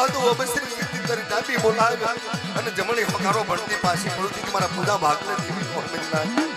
વાતો અવશ્ય સિદ્ધ કરી ડાબી બોલાવે અને જમણી હકારો ભણતી પાછી પડતી તમારા પૂજા ભાગને દેવી મોહમ્મદના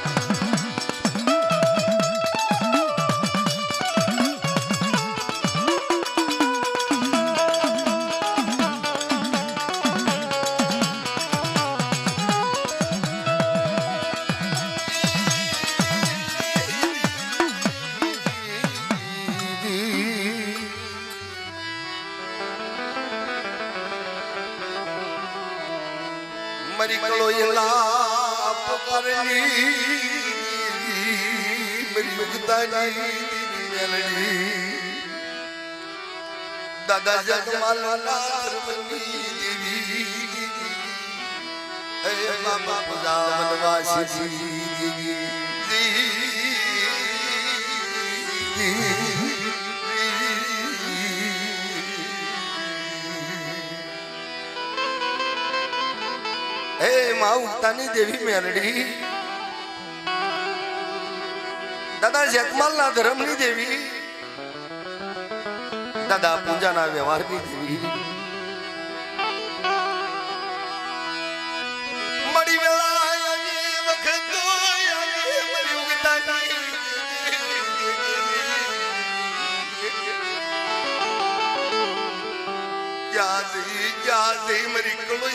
मरी कलो ये लाप करनी मेरी युगतानी मेलडी दादा जगमाल नारवनी देवी ए बाबा पूजा वनवासी हे माँ उगतानी देवी मेलडी दादा जगमाल ना धर्मनी देवी दादा पूजा ना व्यवहारनी देवी मड़ी वेला आये वखत आये मरी उगतानी याद मरी कलो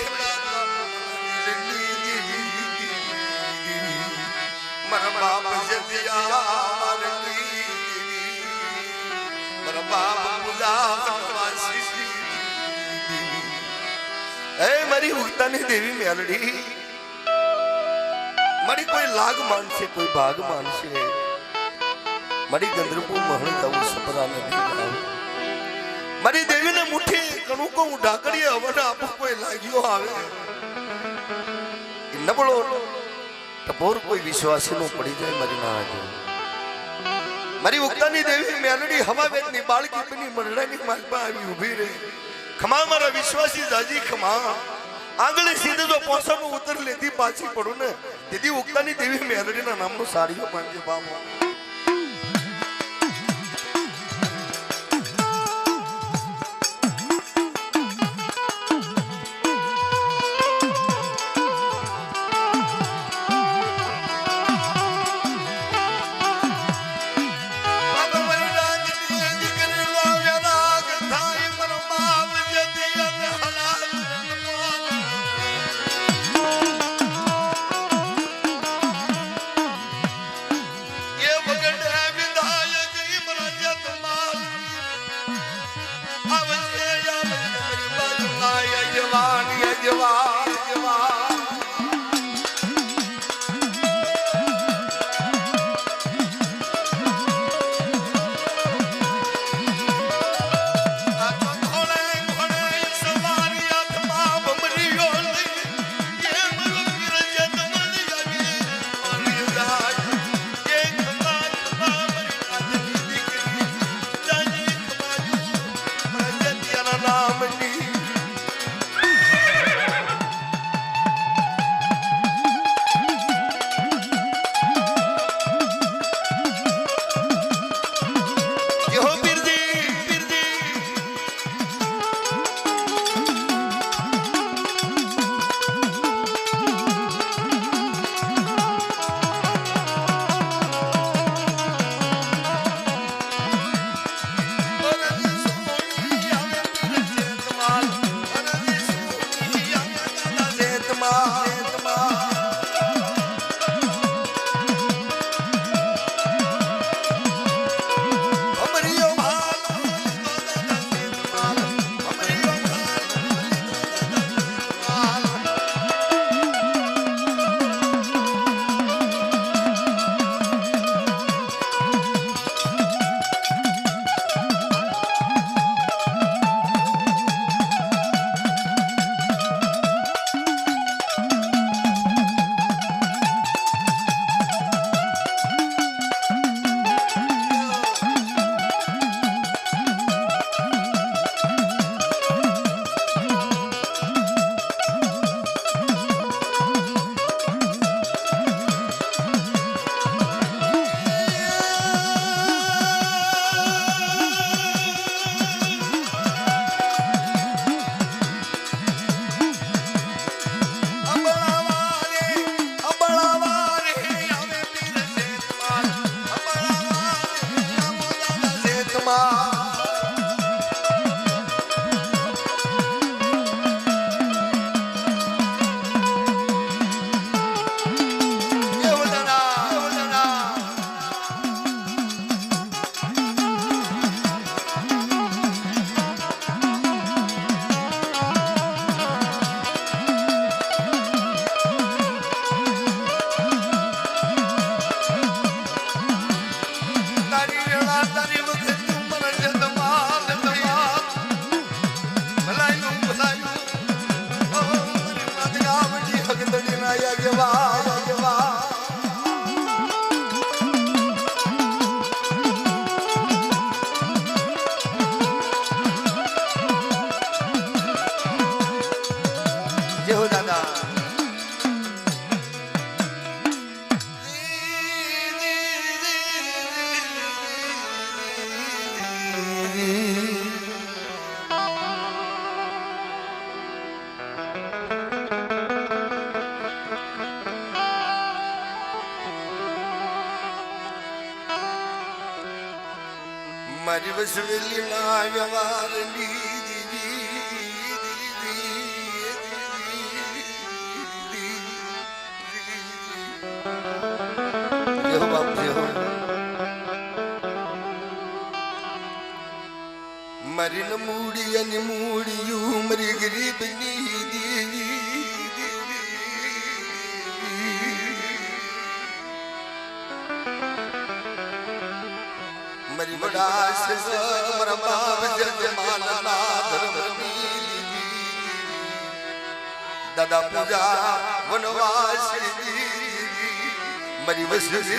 मरा बाप जदिया मरा बाप बुलावासी ए मरी उगतानी देवी मेलडी मरी कोई लाग मानसे कोई भाग मानसे मरी गंद्रपू महल जाऊ सपरा में मरी देवी ने मुठी कणु को ढाकड़ी हवन आप कोई लागियो आवे नबळो टपोर कोई विश्वासी नो पड़ी जाए मरी ना आगे मरी उगतानी देवी मेलडी हवा वेदनी बाळकी बनी मंडळानी मालपा आवी उभी रे खमा मारा विश्वासी जाजी खमा आंगळे सीधे जो पोसम उतर लेती पाછી પડું ને દીદી ઉગતાની દેવી મેલડીના નામનો સાડીઓ બાંધજે બાબો ये મારી વસવેલી ના વ્યવહારની મારી ન મૂડી અને મૂડિયું મારી ગરીબની દેવી મારી વડાશ મારા બાપ જજમાનના ધર્મની દાદા પૂજા વનવાસ મારી વસવી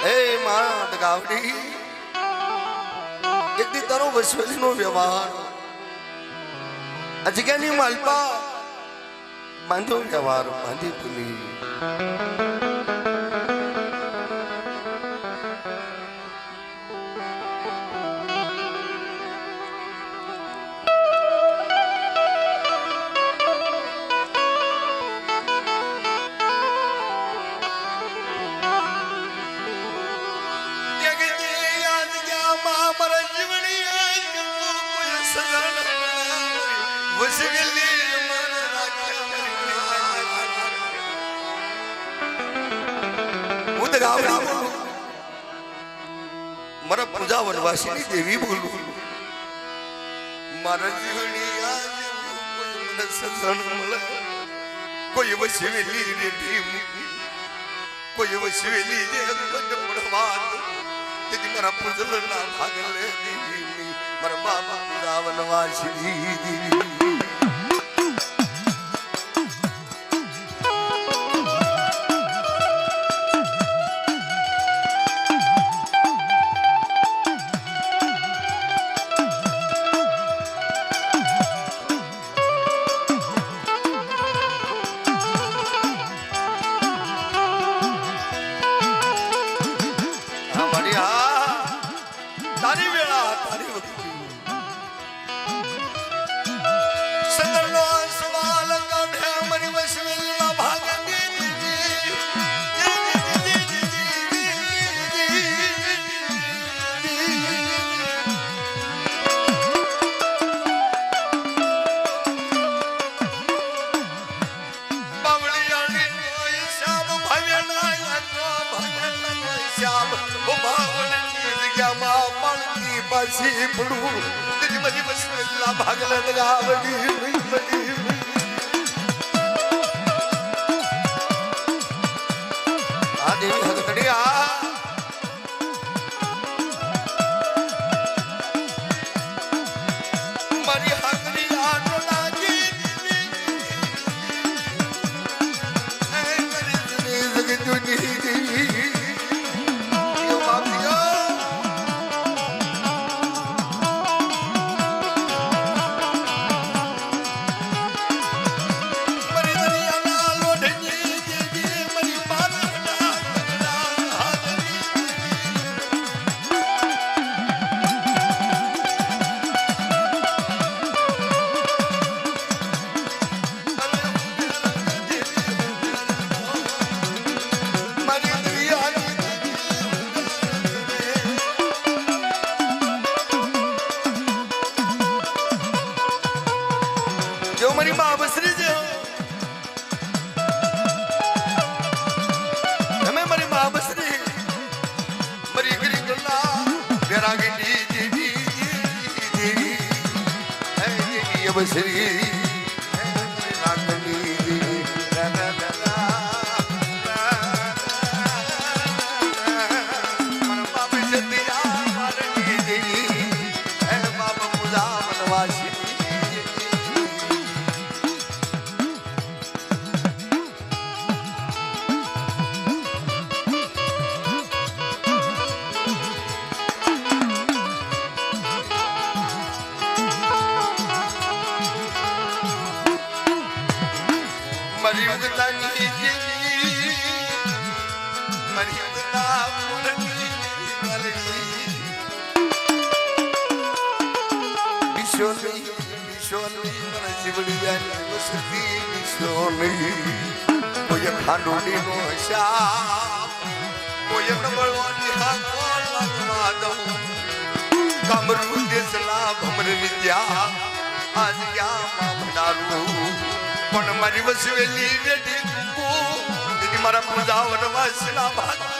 હે માં ગાવડી એક દી તારો વસવેલીનો વ્યવહાર આ જગ્યાની માલપા બાંધો વ્યવહાર બાંધી પુલી મારા પૂજા વનવાસીની દેવી બોલું મારા જીવની મને સજણ મળે કોઈ વસવેલી રેડી કોઈ વસવેલી જે પડવા તેથી મારા પૂજલ ના ભાગ લે મારા બાબા પૂજા વનવાસી દેવી પાછી પડું તેની બધી વસવેલા ભાગલા ગાવડી આ દેવી હગતડી આ મારી હગરી આનો લાગી એ મારી જગતુની દેવી મારી મા બસરી છે તમે મારી મા બસરી મારી ગરી ગલ્લા વેરાગી દેવી દેવી હે દેવી બસરી કોઈ કોઈ ખાંડોડી નો શ્યામ કોઈ નબળવાની હાકો લાગવા દઉં કમરુ દેસલા ભમર વિદ્યા આજ ક્યાં ભણારું પણ મારી વસવેલી રેડી કો દીદી મારા પૂજા વનવા શિલા ભાગ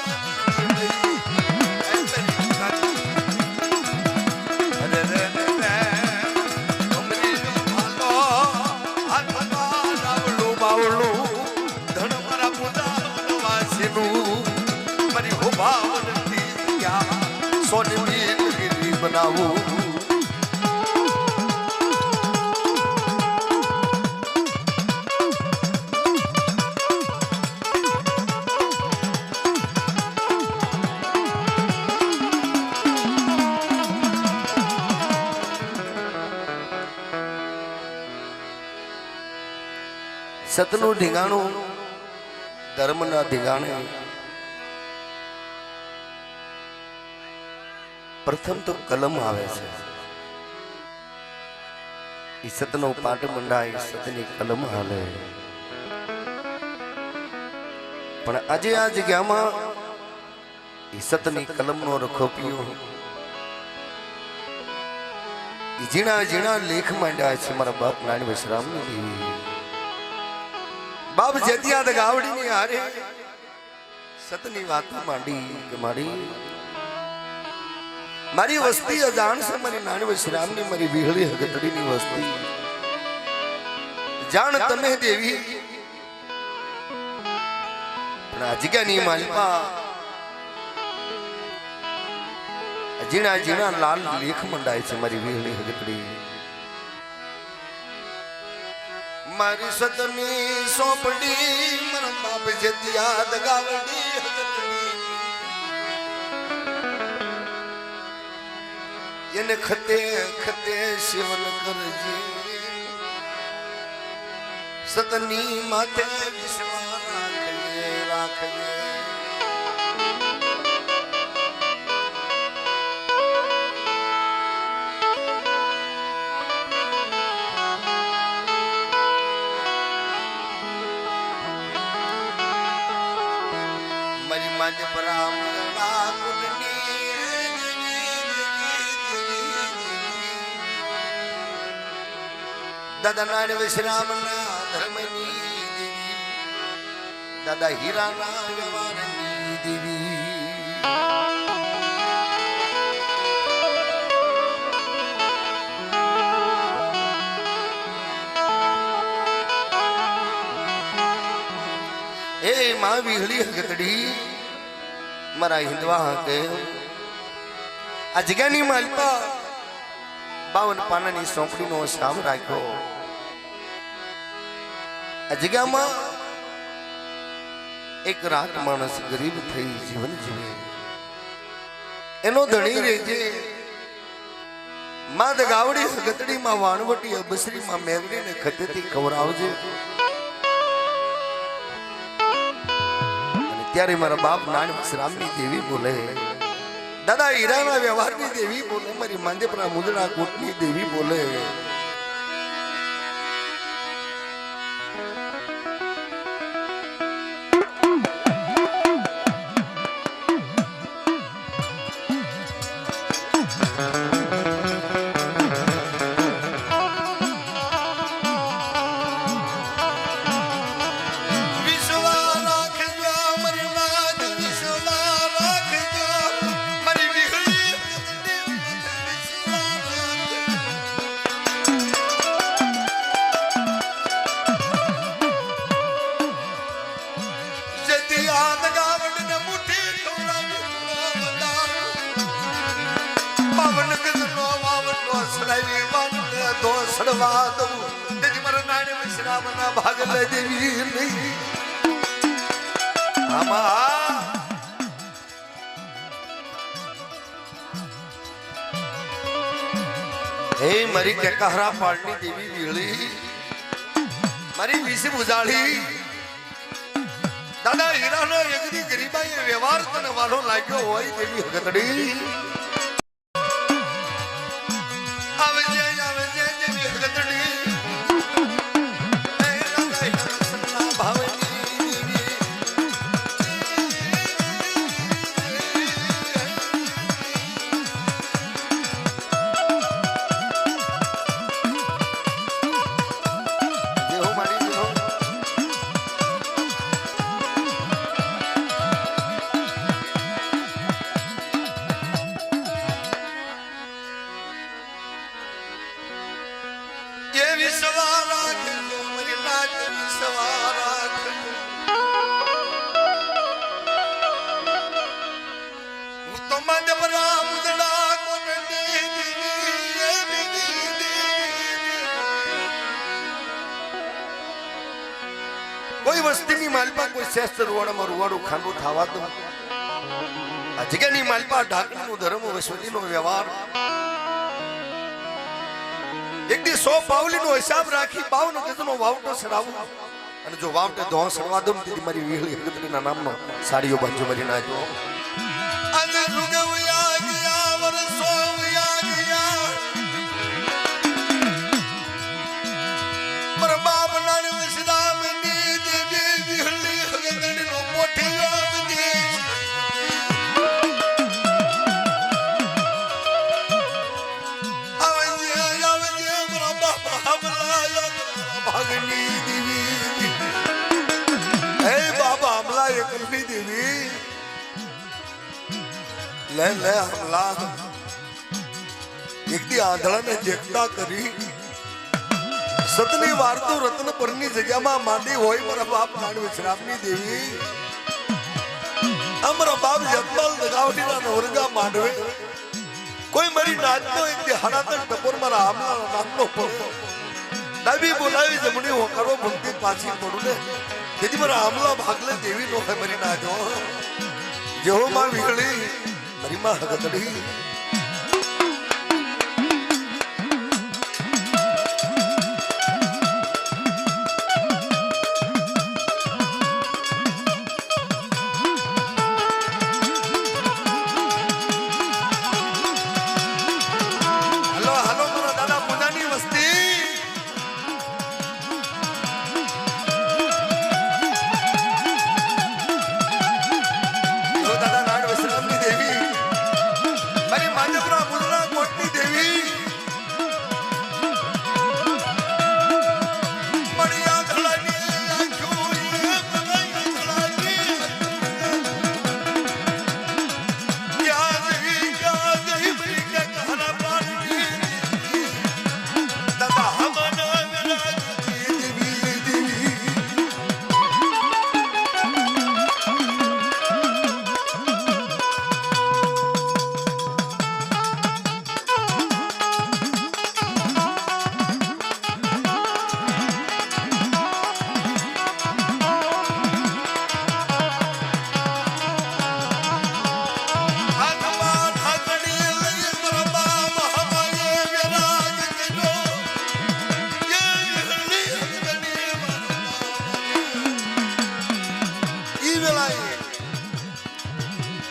બનાવું સતનું ઢીંગાણું ધર્મના ઢીંગાણે પ્રથમ તો કલમ આવે છે ઈ સતનો પાટ મંડાય સતની કલમ હાલે પણ આજે આ જગ્યામાં ઈ સતની કલમનો રખોપિયો ઈ ઝીણા ઝીણા લેખ માંડ્યા છે મારા બાપ નાની વિશ્રામની દેવી બાપ જતિયાદ ગાવડીની હારે સતની વાતો માંડી કે મારી વસ્તી અજાણ છે મારી નાની વિશ્રામની મારી વિહળી હગતડીની વસ્તી જાણ તમે દેવી પણ આ જગ્યાની માલપા ઝીણા ઝીણા લાલ લેખ મંડાય છે મારી વિહળી હગતડી મારી સતની સોંપડી મારા બાપ જતિયાદ ગાવડી એને ખતે ખતે સેવન કરજે સતની માથે વિશ્વાસ રાખજે મારી માજે બ્રાહ્મણા કુંડની દાદા નારાયણ વિશ્રામના ધર્મની દેવી દાદા હીરાના વ્યવહારની દેવી એ માં વિહળી હગતડી મારા હિંદવા કે આ જગ્યાની માલપા 52 પાનાની સોંપડીનો સામ રાખ્યો આ જગ્યામાં એક રાત માણસ ગરીબ થઈ જીવન જીવે એનો ધણી રહેજે માં દગાવડી હગતડી માં વાણવટી અબસરી માં મેંગડી ને ખતેથી ખવરાવજે અને ત્યારે મારા બાપ નાની વિશ્રામની દેવી બોલે દાદા હીરાના વ્યવહારની દેવી બોલે મારી માંદેપરા મુદડા કોટની દેવી બોલે ભાગ લે દેવી નહીં આમાં હે મારી કેકાહરા પાડની દેવી વીળી મારી વિશે બુજાળી દાદા હીરાનો એકદી ગરીબાઈ વ્યવહાર તને વાલો લાગ્યો હોય દેવી હગતડી આવે જે દેવી હગતડી ભાવની તો માધવરા મુદડા કોને કોઈ વસ્તીની માલપા કોઈ શ્રેષ્ઠ રૂવાડામાં રૂવાડું ખાંડું થવા દો આ જગ્યાની માલપા ઢાકણીનું ધર્મ વસવતીનો વ્યવહાર એક દી 100 પાવલીનો હિસાબ રાખી 52 ગજનો વાવટો સડાવું અને જો વાવટે દો સડવા દઉં તેથી મારી વીહળી હગતડીના નામનો સાડીઓ બાંજો મારી નાજો આજે રૂગવ્યા ગયા વરસો વ્યા ગયા મારા બાપ નાની વસદા મની દેવી વીહળી હગતડીનો પોઠિયો બધી ભાગની દેવી હે બાબા અમલા એકલની દેવી લે લે અમલા એક દી આંધળાને જેકતા કરી સતની વાર્તો રત્ન પરની જગ્યામાં માંડી હોય મારા બાપ નાડવે શ્રામની દેવી અમારા બાપ જગમાલ નગાવડીના નવરગા માંડવે કોઈ મારી નાચનો એક દી હડાતર ટપોર મારા આમલાના નામનો પડતો ડાબી બોલાવી જમણી હોકારો ભક્તિ પાછી પડું ને તેથી મારા આમલા ભાગલે દેવી નો હે મરી ના જો જેવો માં વીહળી મારી માં હગતડી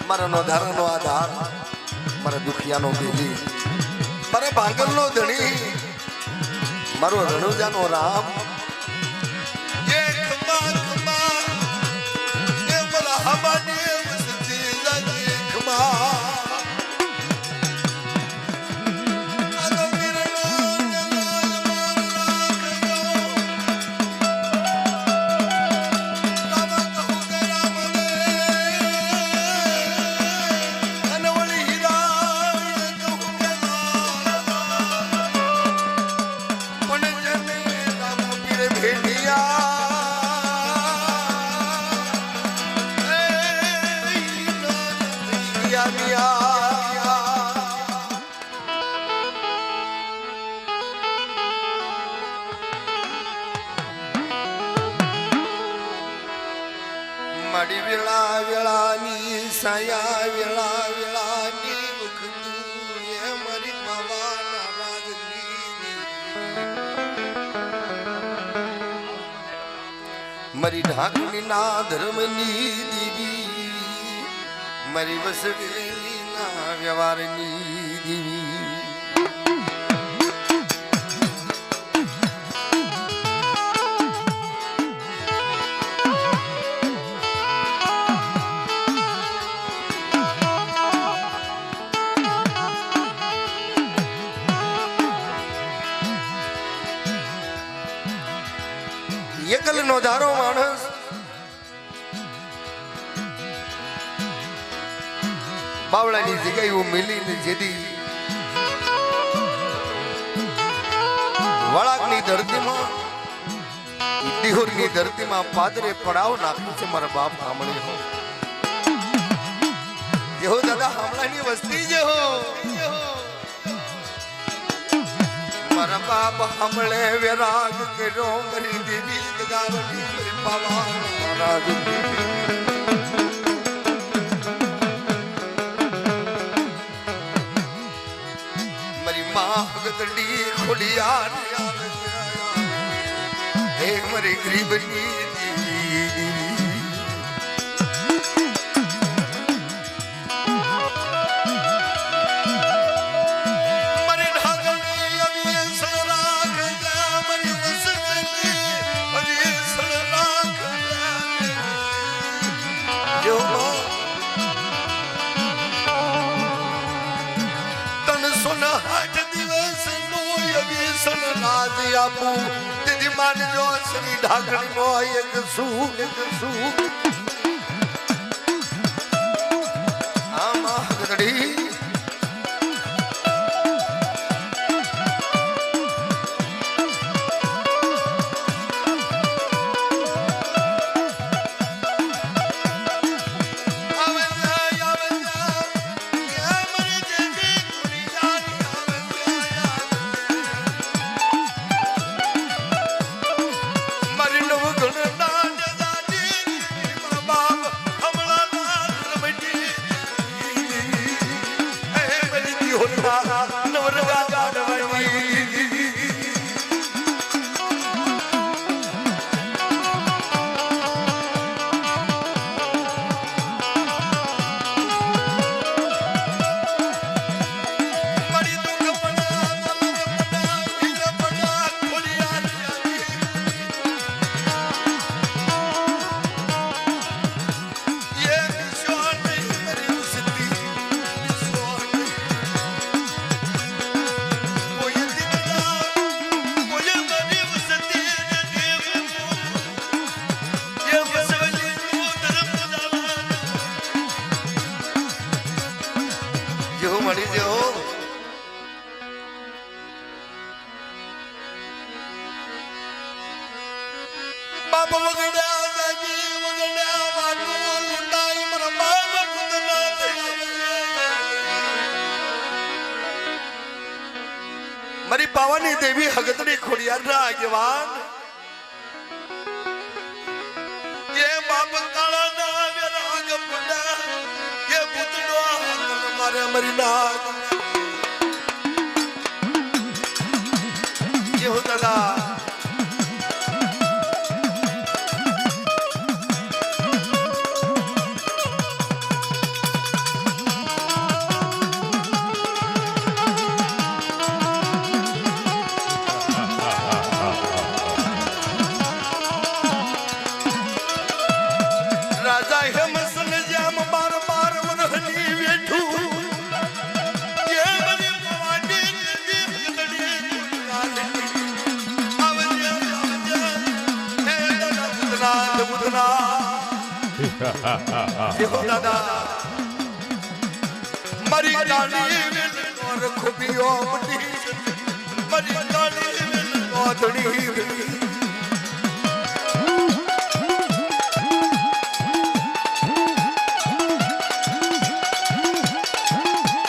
મારા ધારાનો આધાર મારા દુખિયાનો બેલી મારા ભાંગલનો ધણી મારો રણુજાનો રામ એ ખમા ખમા એ મારા હમાની વસતી લાગે ખમા માડી વેળા વેળાની સાયા વેળા વેળાની વખતું એ મારી બાવાના રાજની મારી ઢાકણી ના ધર્મની દેવી મારી વસવેલી ના વ્યવહારની દેવી એકલ નો ધારો માણસ બાવળાની જગ્યાએ હું મિલીને જેદી વળાકની ધરતીમાં દિહોરની ધરતીમાં પાદરે પડાવ નાખ્યું છે મારા બાપ સાંભળે હો જેહો દાદા હમણાંની વસ્તી જેહો મારા બાપ હમણે વિરાગ કર્યો મારી દેવી ગાવડી પાવા રાગ મારી માં ગદડી ખોડિયાર હે મારી ગરીબની દેવી દીદી માનજો શ્રી ઢાકણી નો એક સુખ આમાં ગદડી મારી પાવાની દેવી હગતડી ખોડિયારના આગેવાન એ બાપ કાળાના વિરાગ પુડા એ પુતડો મારે મરી નાગ જેહો દાદા મારી કાળી વેલ નોર ખુબીઓ મટી મારી કાળી વેલ નોધણી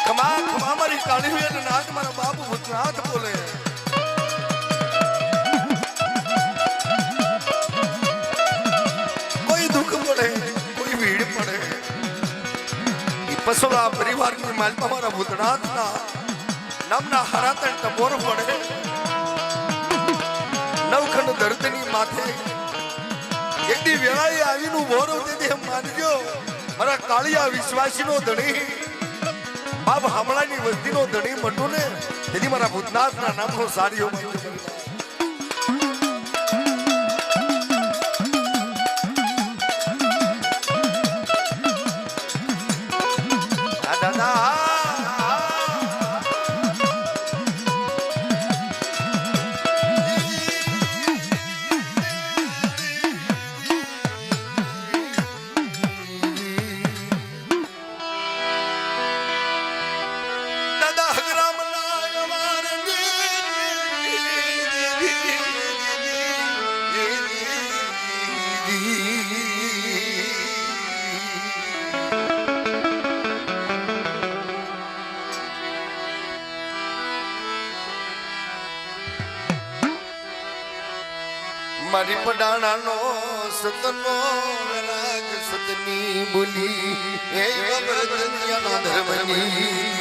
ખમા ખમા મારી કાળી વેલ નાથ મારા બાપુ ભૂતનાથ બોલે કોઈ દુઃખ પડે કોઈ ભીડ પડે પસોલા પરિવારની માલપા મારા ભૂતનાથના નામના હરાતણ ટપોર પડે નવખંડ ધરતીની માથે એકદી વેળાએ આવીનું ભોરો તેથી માનજો મારા કાળિયા વિશ્વાસીનો ધણી બાપ હમણાંની વસ્તીનો ધણી મટું ને તેથી મારા ભૂતનાથના નામનો સાડીઓ મારી પડાણાનો સતનો રાગ સતની બોલી એ વરદનિયાના ધર્મની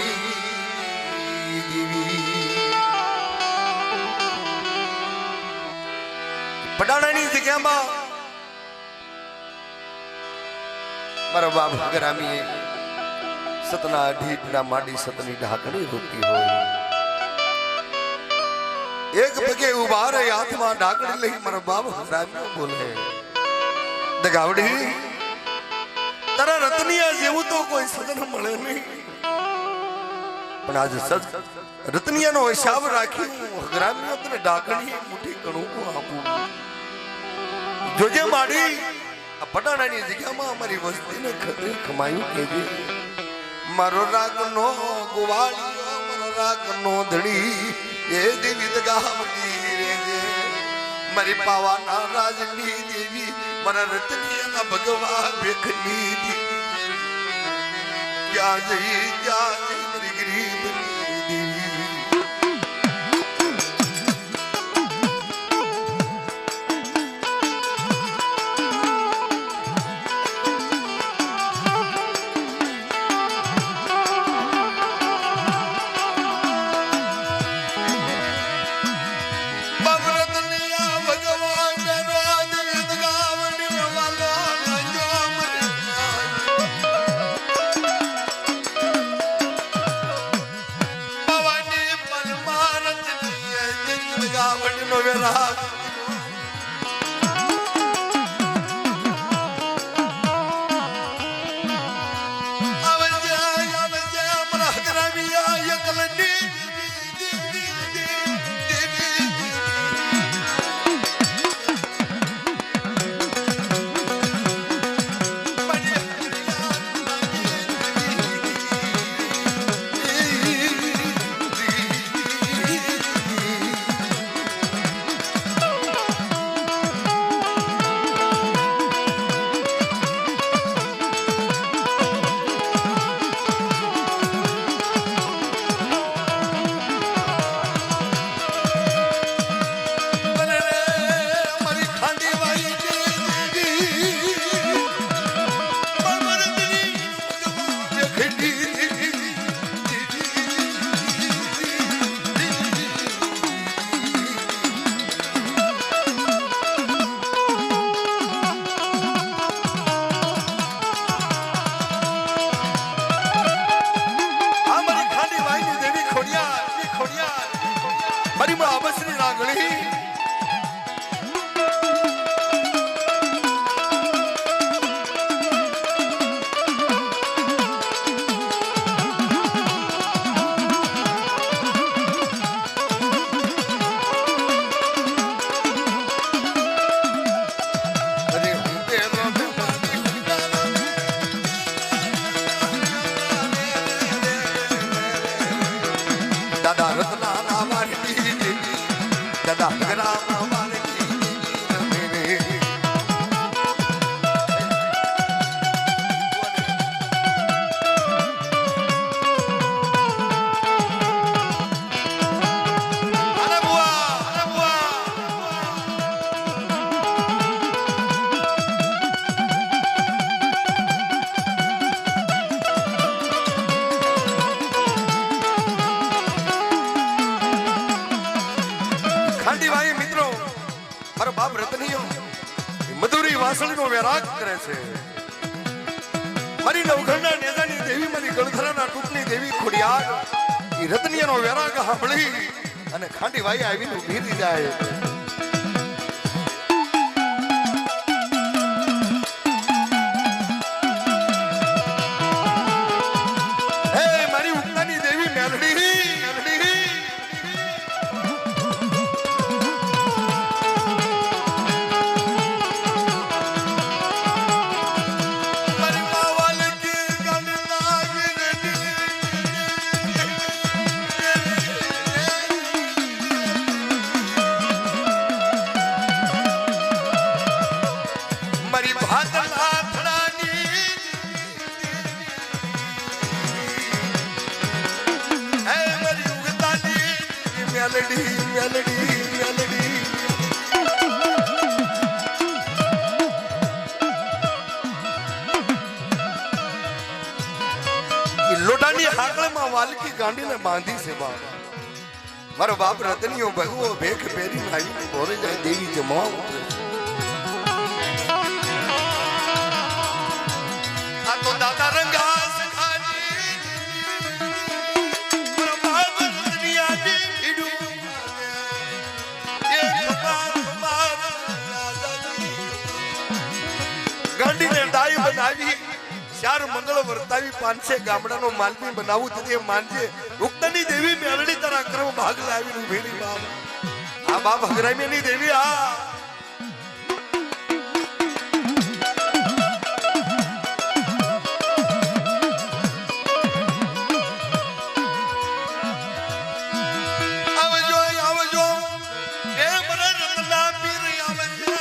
પડાણાની જગ્યામાં મારા બાપ ગરામીએ સતના ઢીપના માડી સતની ઢાકણી રોકી હોય એક પગે ઉભા રહે હાથમાં ઢાકણી લઈ મારા બાપ ગરામીઓ બોલે દગાવડી તારા રતનિયા જેવું તો કોઈ સજન મળે નહીં પણ આજે રતનિયાનો હિસાબ રાખી હું ગરામીઓ તને ઢાકણી મુઠ્ઠી કણું આપું જોજે માડી આ પટાણાની જગ્યામાં અમારી વસ્તીને ખમાયું કેજે મારો રાગનો ગોવાળિયો મારો રાગનો ધણી એ દેવી દગાવતી રેજે મારી પાવાના રાજની દેવી મારા રતનિયાના ભગવા ભેખની ક્યાં જઈ મારી ગરીબની દેવી વાસળીનો વેરાગ કરે છે મારી નવઘણના નેજાની દેવી મારી ગળધરાના ટૂંકની દેવી ખોડિયાર એ રતનિયાનો વેરાગ સાંભળી અને ખાંડી વાઈ આવીને ઊભી થઈ જાય હે મારી ઉગતાની દેવી મેલડી મેલડી મેલડી મેલડી વાલકી ગાંડીને બાંધી છે બાપ મારો બાપ રતનીઓ ભગવો ભેખ પહેરીને આવીને ભોરે જાય દેવી જમવા ઉતરે આ તો દાદા રંગા સખાજી મારો બાપ રતની આજી ભીડું એ ખબર ગાંડીને ડાઈ બનાવી ચાર મંગળ વર્તાવી 500 ગામડાનો માલવી બનાવું તે માનજે ઉક્તની દેવી મેલડી તારા કર્મ ભાગ લાવી ઉભેલી બાપ આ બાપ હગરામીની દેવી આ આવજો આવજો એ મરા રતના પીર આવજો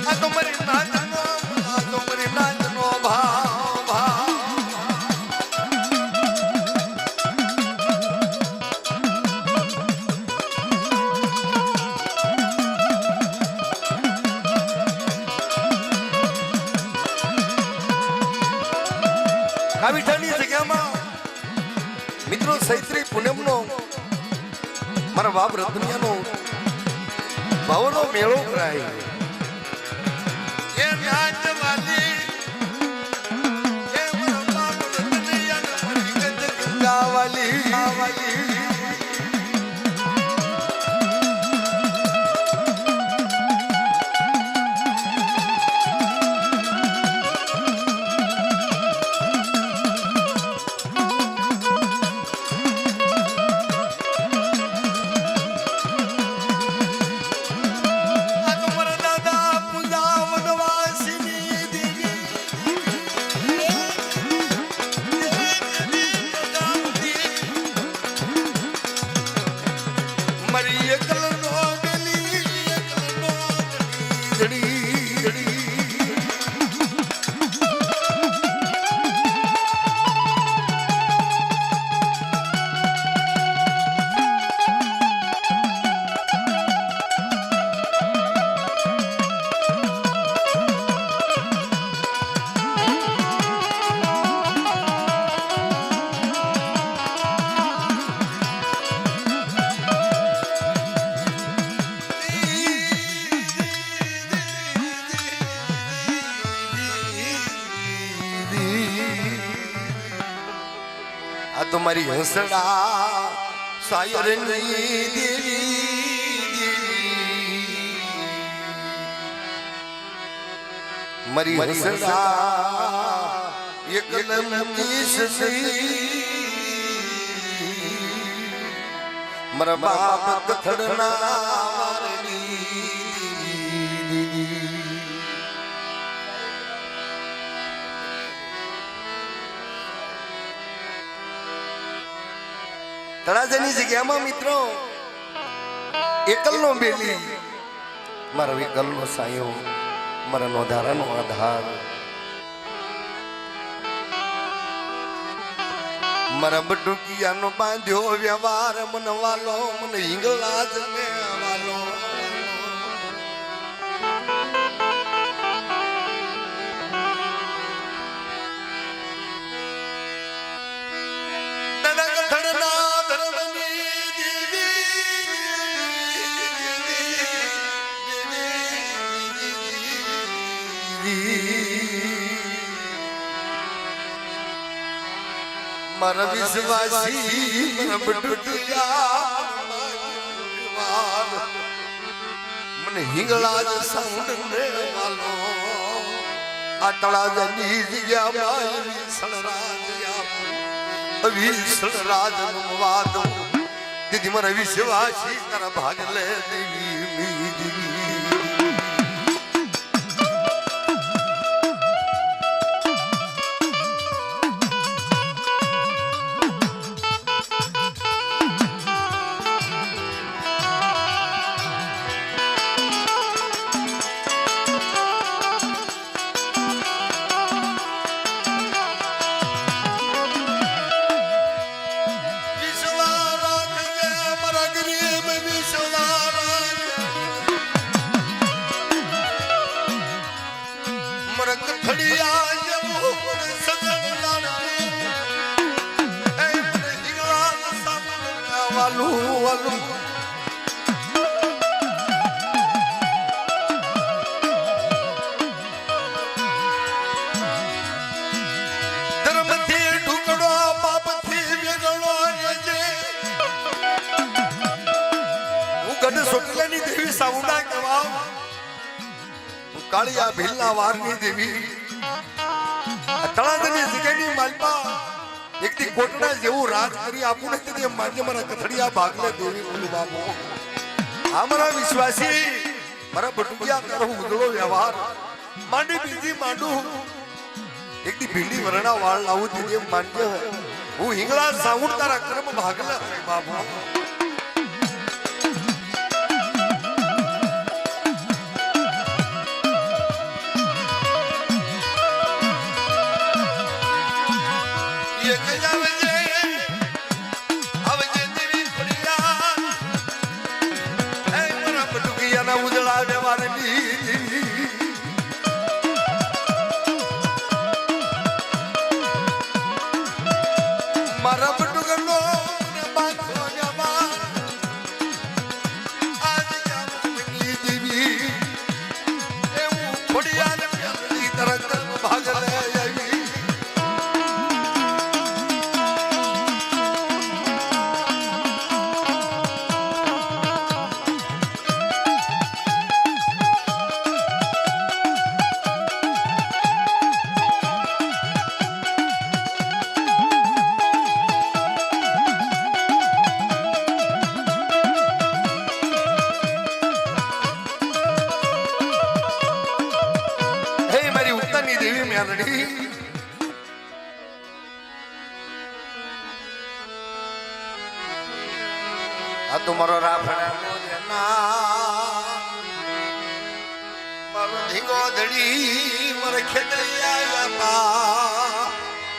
આ તો મરી નાચનો ભાવ આવી ઠંડી જગ્યામાં મિત્રો ચૈત્રી પૂનમનો મારા બાપ રતનિયાનો ભાવનો મેળો કરાય એ નાચવાલી એ મારા બાપ રતનિયાનો મરી ગંગાવાલી આ તો મારી હંસડા સાયરની દેવી મારી હંસડા એકલમની સસી મારા બાપ કથડના તળાજાની જગ્યામાં મિત્રો એકલનો બેલી મારો એકલનો સાયો મારા નોધારાનો આધાર મારા બટુકિયાનો બાંધ્યો વ્યવહાર મન વાલો મને હિંગલાજ ને વાલો મારા વિશ્વાસી મને મને હિંગળાજ સાઉન્ડ ને વાલો આ તળાજાની જગ્યામાં વિસળરાજ નું વાદો દીદી મારા વિશ્વાસી તારા ભાગ લે દેવી વાલું વાલું ધર્મથી ઢુકડો પાપથી વેગળો રેજે હું ગઢ સોટલાની દેવી સાઉન્ડા કહેવાવ હું કાળિયા ભીલના વારની દેવી તળાદની જગ્યાની માલપા એકથી કોટડા જેવું રાજ કરી આપું ને તે માન્ય મારા કથડિયા ભાગલે દેવી બોલું બાપુ આ મારા વિશ્વાસી મારા બટુકિયા તારો ઉજળો વ્યવહાર માંડી બીજી માંડું એકથી ભીંડી વરણા વાળ લાવું તે માન્ય હું હિંગળા સાઉન્ડ તારા કર્મ ભાગલે બાપુ ઉજળા વ્યવહારની મારા બટુકનો બાંધો જવા આજ જામની દેવી એવું ખોડિયાને પ્યારી તરત ભાગ લે આવી તમારો રાફડા મારો ધીંગો ધડી મારે ખેતરી આવ્યા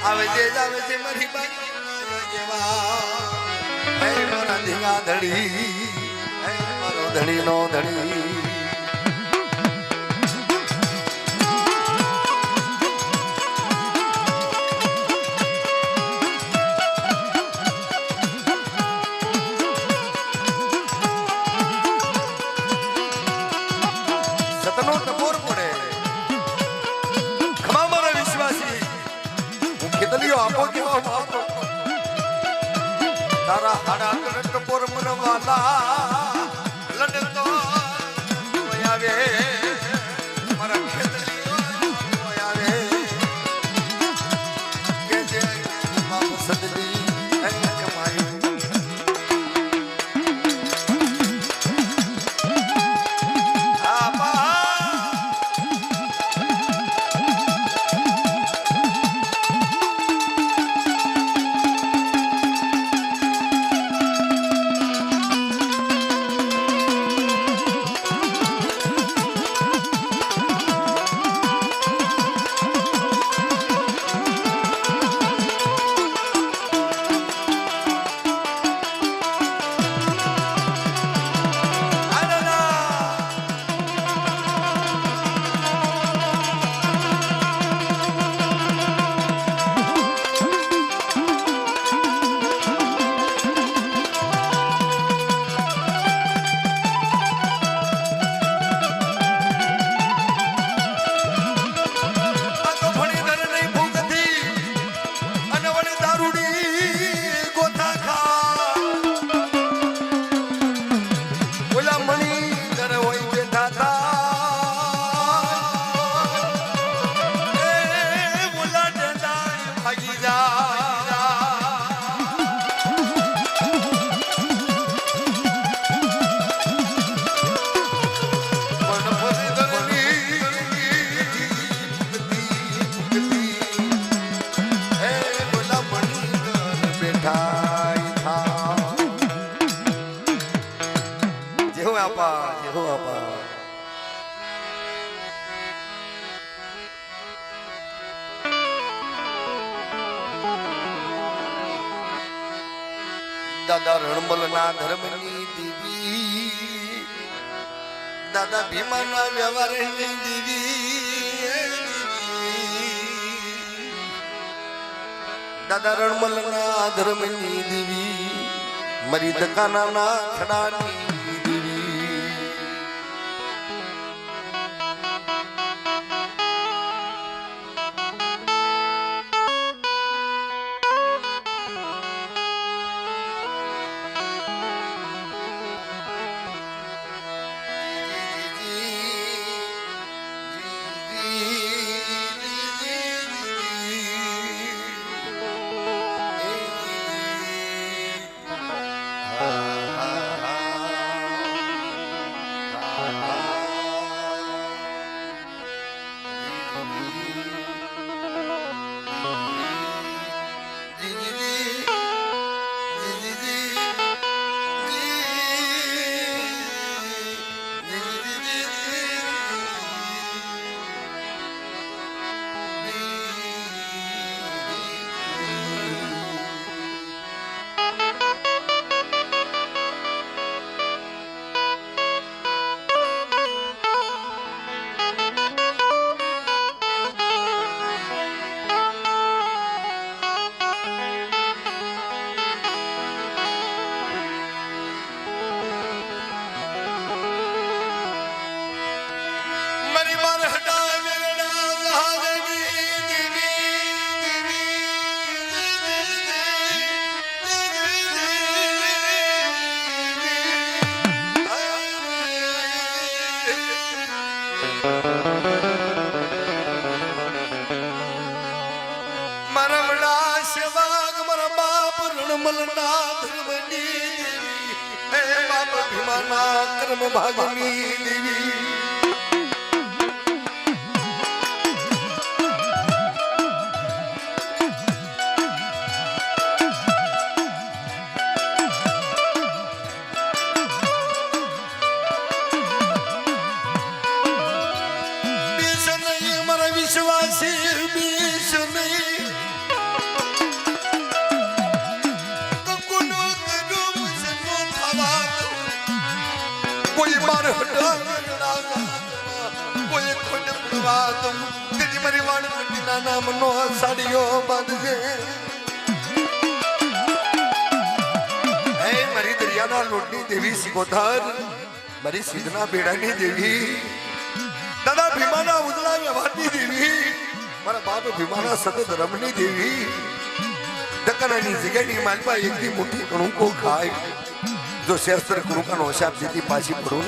આવે છે મારી બાઈ જેવા મારા ધીંગા ધડી મારો ધડી નો ધડી આપો કેવા બાપો તારા હાડા કરટ પર મનવાલા લડતો આવે મારા ખેતરીઓ આવે કે જે બાપ સદની કમાયું દાદા રણમલના ધર્મની દેવી, દાદા ભીમાના વ્યવહારની દેવી, દાદા રણમલના ધર્મની દેવી, મરી દકાના ના ખડાની કર્મ ભાગની દેવી વિશ્વાસી બીસ નહીં કોઈ માર કોઈ ખોટ પડવા દઉં તેની મારી વાણવટીના નામનો સાડીઓ બાંધજે હે મારી દરિયાના લોટની દેવી સિકોતર મારી સિદ્ધના બેડાની દેવી દાદા ભીમાના ઉદળા વ્યવહારની દેવી મારા બાપ ભીમાના સતત રમની દેવી દકનાની જગ્યાની માલપા એકથી મોટી કણુકો ખાય જો શાસ્ત્ર કૃપાનો શાપ દીધી પાછી પડું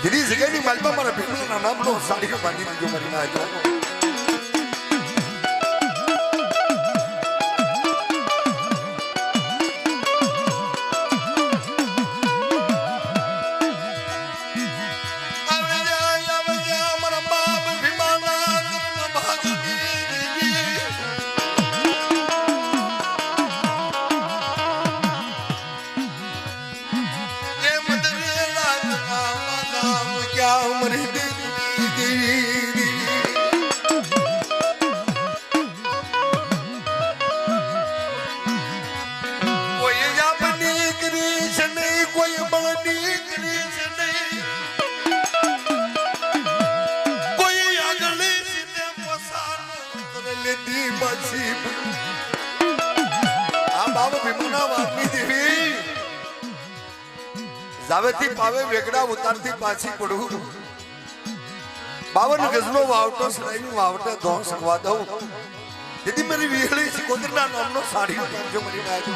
દીદી જગ્યાની માલપા મારા ભીમના નામનો સાડીઓ બાંધી દીધો મારી ના જાવેથી પાવે વેગડા ઉતારથી પાછી પડું 52 ગજનો વાવટો સડાઈ વાવટે ધોં સગવા દઉં દીદી મારી વિહળી સિકોતરના નામનો સાડીઓ જો મરી નાજો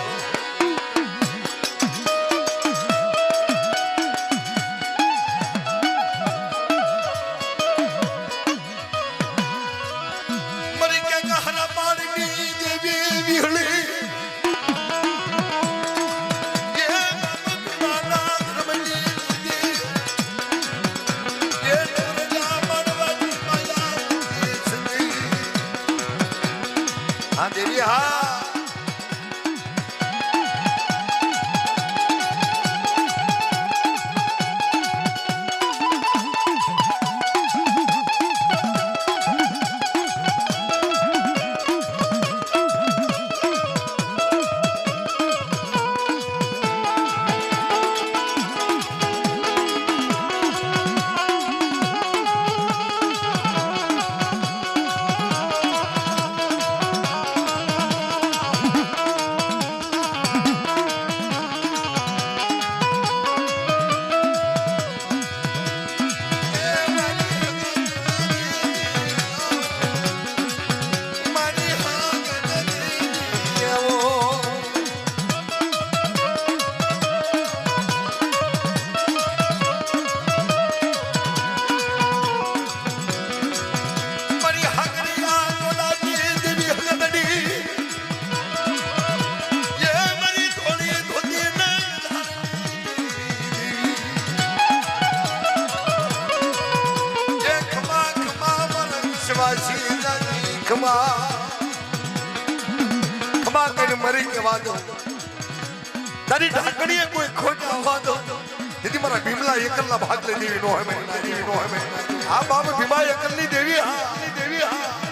મરી કે ગહરા પાડની દેવી વિહળી देवी हा ખમા કરીને મરી જવા દો તારી ઢાકણીએ કોઈ ખોટ આવવા દો તેથી મારા ભીમલા એકલના ભાગ લઈ દેવી નો હમે આ બાપ ભીમા એકલની દેવી હા દેવી હા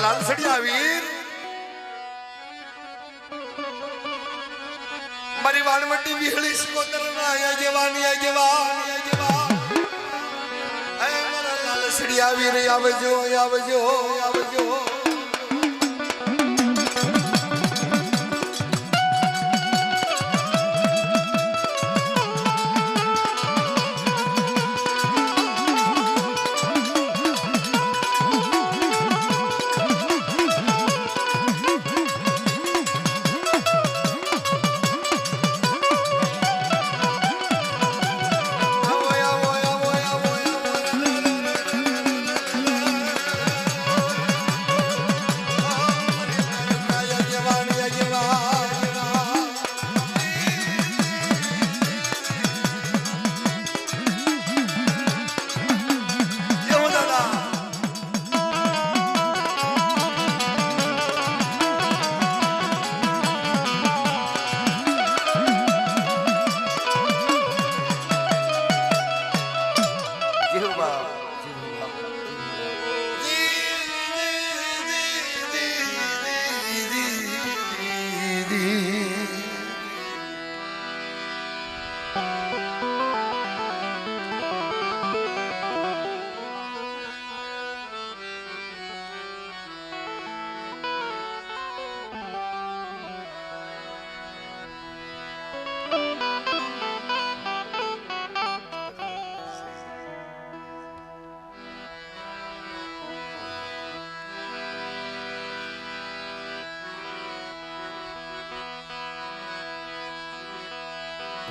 લાલસડિયા વીર મારી વાણવટી વિહળી સિકોતરના આયા જેવાની આ જેવા મારા લાલસડિયા વીર આવજો આવજો આવજો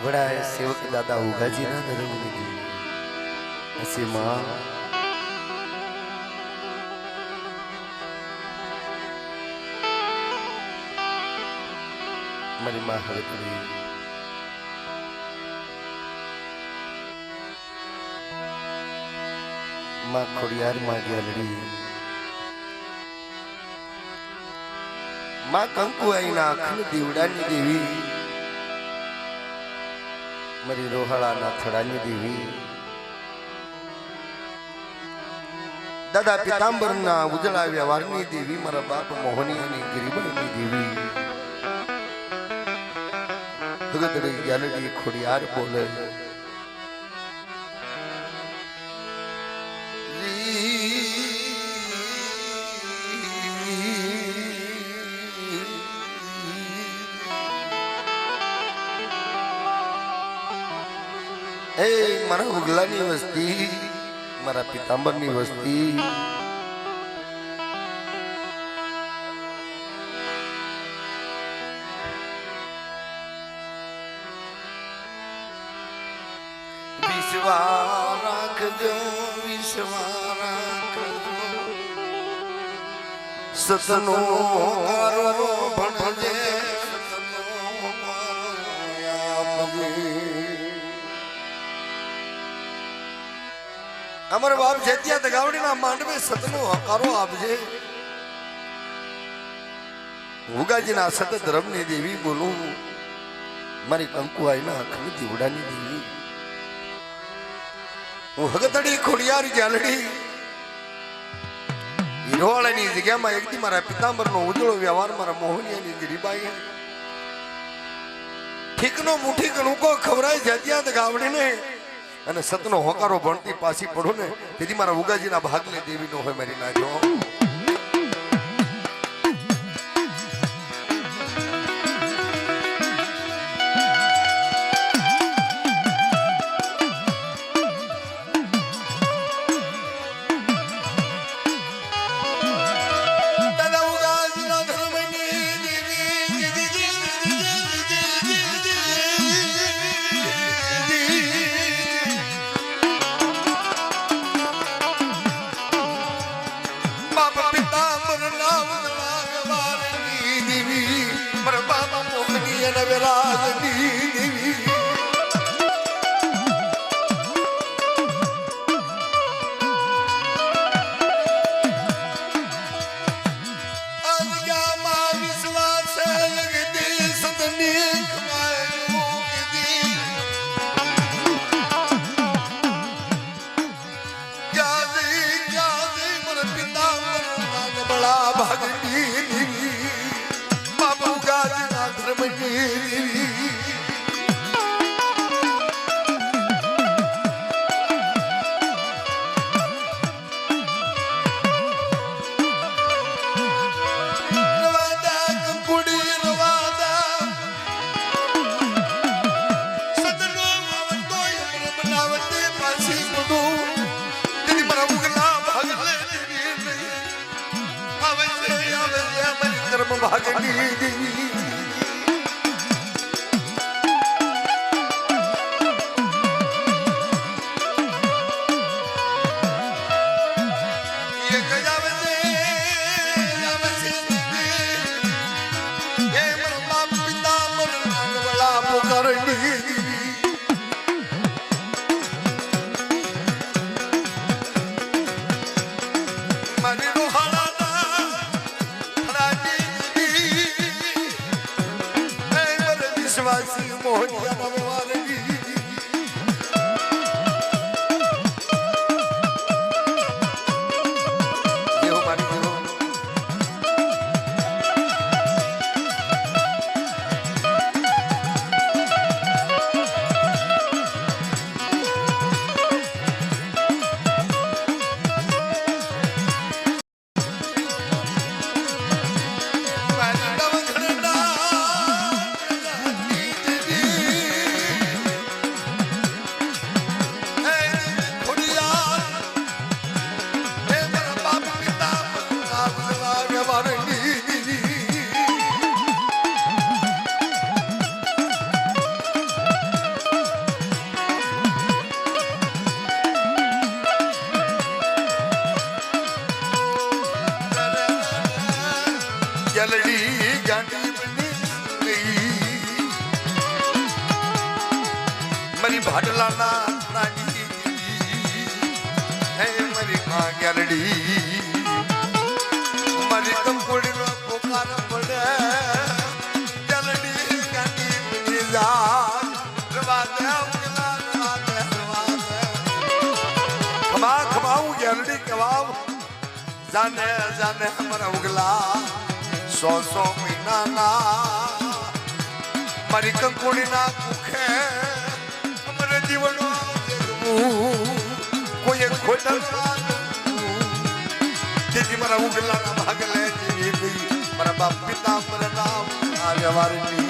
વડા સેવક દાદા ઉગાજી ના ધર્મ લીધી હસી માં મારી માં હવે થોડી માં ખોડિયાર માં ગયા લડી માં કંકુ આઈના અખંડ દીવડાની દેવી મારી રોહાળાના થડાની દેવી દાદા પિતાંબરના ઉજળા વ્યવહારની દેવી મારા બાપ મોહનીયાની ગરીબાઈની દેવી ભગતડી ગ્યાલડી ખોડિયાર બોલે મારા ઉગલાની વસ્તી મારા પિતાંબરની વસ્તી વિશ્વા રાખજો સતનો ભણજે અમર બાપ જેતિયા દગાવડીના માંડવે સતનો હકારો આપજે ઉગાજીના સત ધર્મની દેવી બોલું મારી કંકુઆઈના અખંડ દીવડાની દેવી હું હગતડી ખોડિયાર જાલડી હીરોવાળાની જગ્યામાં એકદી મારા પિતાંબરનો ઉજળો વ્યવહાર મારા મોહનિયાની ગરીબાઈ ઠીકનો મુઠી કણુકો ખવરાય જગ્યા ગાવડીને અને સતનો હોકારો ભણતી પાછી પડો ને તેથી મારા ઉગાજીના ભાગલે દેવીનો હોય મારી નાજો जाने जाने हमारा उगला 100 महीना ना मारी कंकुड़ी ना कुखे हमारे जीवन कोई खोटल जी मारा उगला ना भाग ले जी मारा बाप पिता मेरा नाम आगे वाली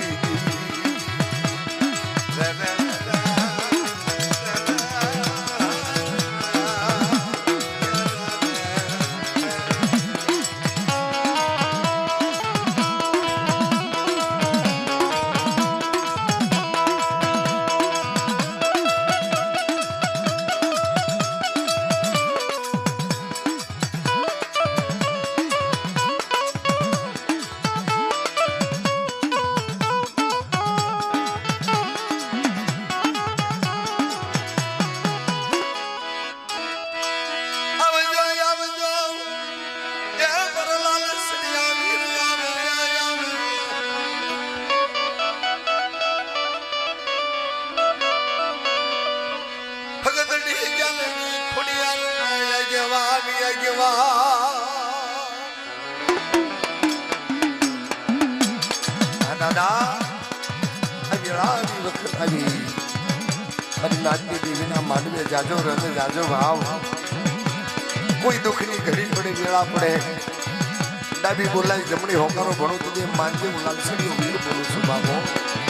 દાદા વખત આવી હરિનાથની દેવીના માંડવે જાજો રસ જાજો ભાવ કોઈ દુઃખની ઘડી પડે વેળા પડે ડાબી બોલાય જમણી હોકારો ભણો તું માનજે હું લાલસડીઓ વીર બોલું છું બાબો